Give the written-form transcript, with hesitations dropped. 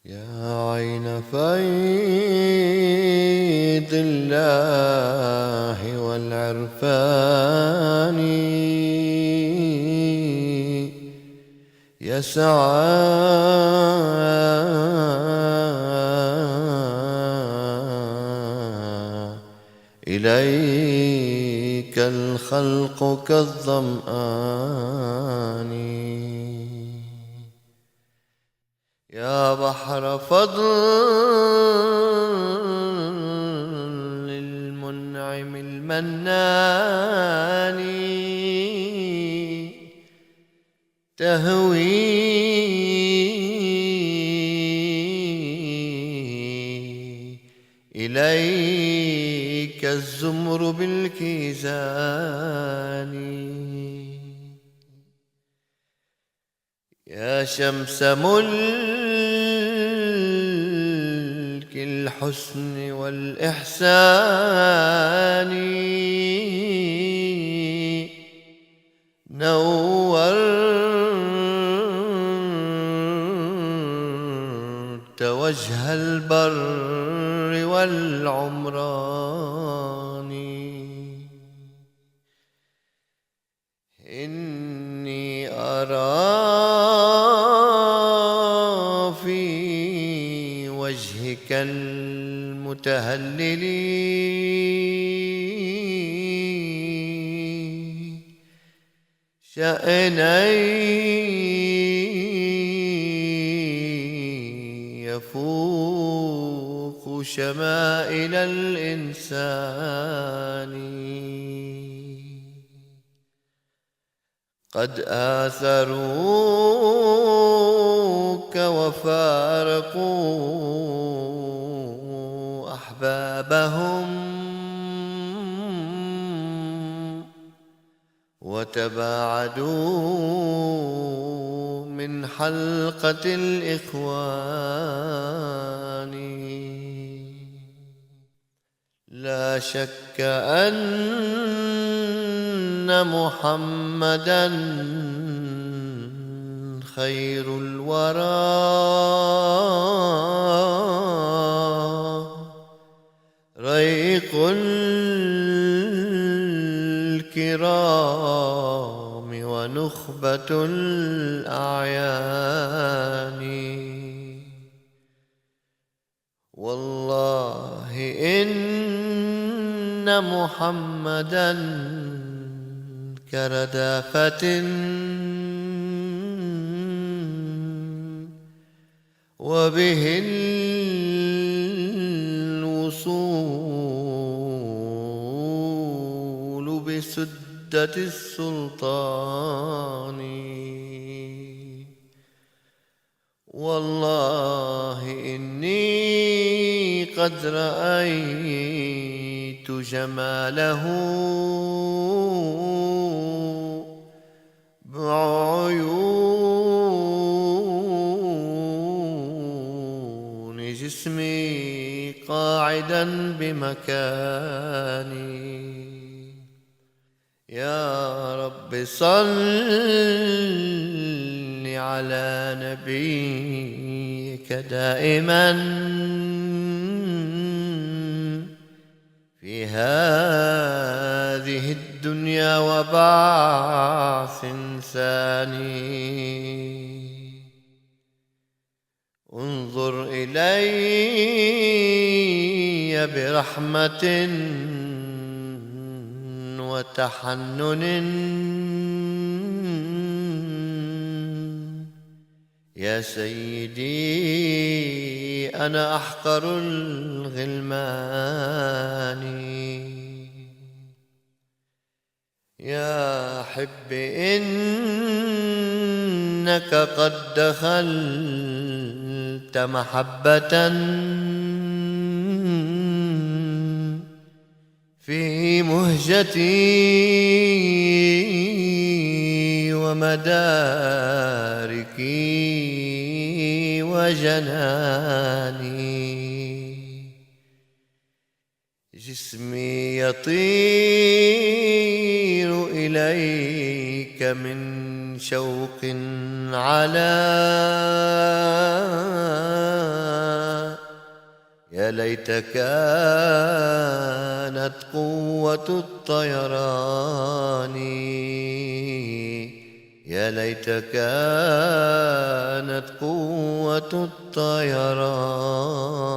يا عين فيض الله والعرفان يسعى إليك الخلق كالظمآن. يا بحر فضل المنعم المنان تهوي إليك الزمر بالكيزان. يا شمس ملك الحسن والإحسان نورت وجه البر والعمران. إني أرى في وجهك المتهلل شأني يفوق شمائل الإنسان. قد آثروك وفارقوا أحبابهم وتباعدوا من حلقة الإخوان. لا شك أن محمدًا خير الورى ريق الكرام ونخبة الأعيان. والله إن محمدًا كردافة وبه الوصول بسدة السلطان. والله إني قد رأيت جماله بعيون جسمي قاعدا بمكاني. يا رب صل على نبيك دائما في هذه الدنيا وبعث ثاني. انظر إلي برحمة وتحنن يا سيدي أنا أحقر الغلمان. يا حب إنك قد دخلت محبة في مهجتي ومداركي وجناني. جسمي يطير إليك من شوق على يا ليت كانت قوة الطيران، يا ليت كانت قوة الطيران.